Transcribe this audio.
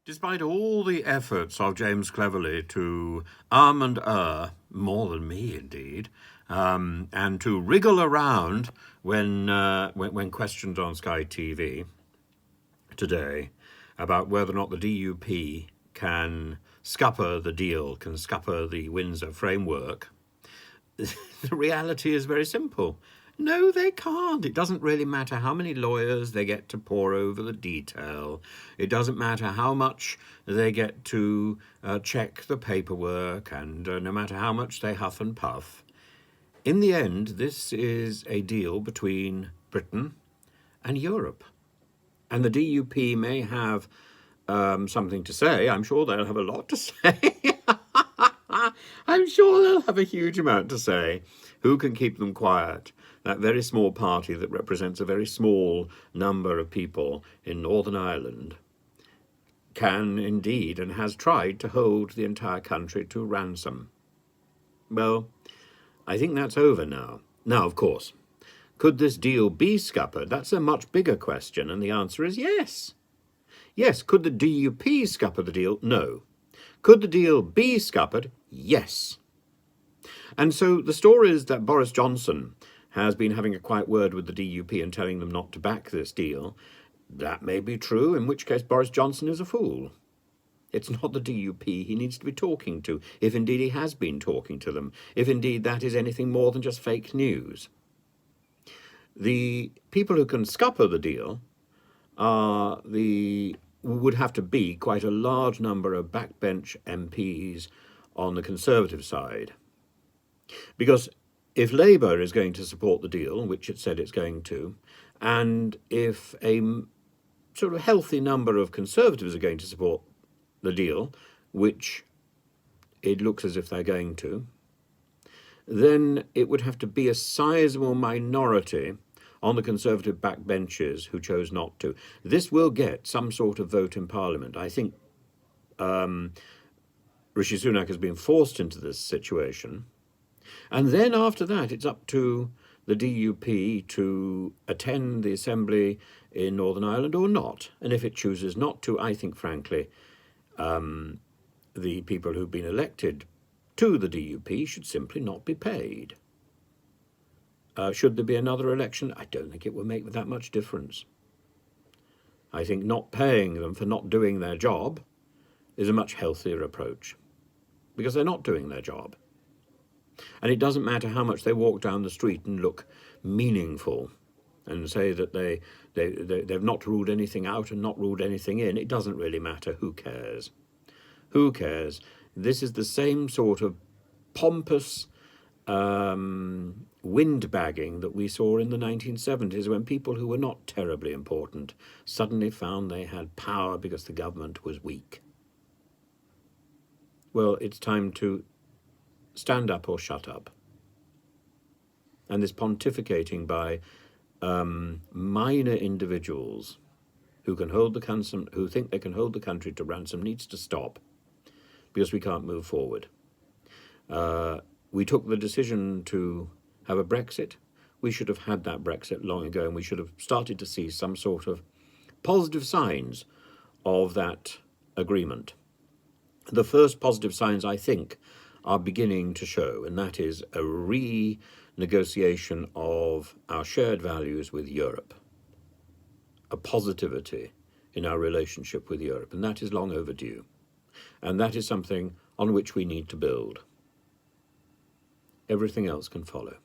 Despite all the efforts of James Cleverly to and more than me indeed, and to wriggle around when questioned on Sky TV today about whether or not the DUP can scupper the deal, can scupper the Windsor framework, the reality is very simple. No, they can't. It doesn't really matter how many lawyers they get to pore over the detail. It doesn't matter how much they get to check the paperwork, and no matter how much they huff and puff. In the end, this is a deal between Britain and Europe. And the DUP may have something to say. I'm sure they'll have a lot to say. I'm sure they'll have a huge amount to say. Who can keep them quiet? That very small party that represents a very small number of people in Northern Ireland can indeed and has tried to hold the entire country to ransom. Well, I think that's over now. Now, of course, could this deal be scuppered? That's a much bigger question, and the answer is yes. Yes, could the DUP scupper the deal? No. Could the deal be scuppered? Yes. And so the story is that Boris Johnson has been having a quiet word with the DUP and telling them not to back this deal. That may be true, in which case Boris Johnson is a fool. It's not the DUP he needs to be talking to, if indeed he has been talking to them, if indeed that is anything more than just fake news. The people who can scupper the deal would have to be quite a large number of backbench MPs on the Conservative side. Because if Labour is going to support the deal, which it said it's going to, and if a sort of healthy number of Conservatives are going to support the deal, which it looks as if they're going to, then it would have to be a sizable minority on the Conservative backbenches who chose not to. This will get some sort of vote in Parliament. I think Rishi Sunak has been forced into this situation. And then after that, it's up to the DUP to attend the Assembly in Northern Ireland or not. And if it chooses not to, I think, frankly, the people who've been elected to the DUP should simply not be paid. Should there be another election? I don't think it will make that much difference. I think not paying them for not doing their job is a much healthier approach, because they're not doing their job. And it doesn't matter how much they walk down the street and look meaningful and say that they've not ruled anything out and not ruled anything in. It doesn't really matter. Who cares? Who cares? This is the same sort of pompous windbagging that we saw in the 1970s, when people who were not terribly important suddenly found they had power because the government was weak. Well, it's time to stand up or shut up. And this pontificating by minor individuals who think they can hold the country to ransom needs to stop, because we can't move forward. We took the decision to have a Brexit. We should have had that Brexit long ago, and we should have started to see some sort of positive signs of that agreement. The first positive signs, I think, are beginning to show, and that is a renegotiation of our shared values with Europe, a positivity in our relationship with Europe, and that is long overdue. And that is something on which we need to build. Everything else can follow.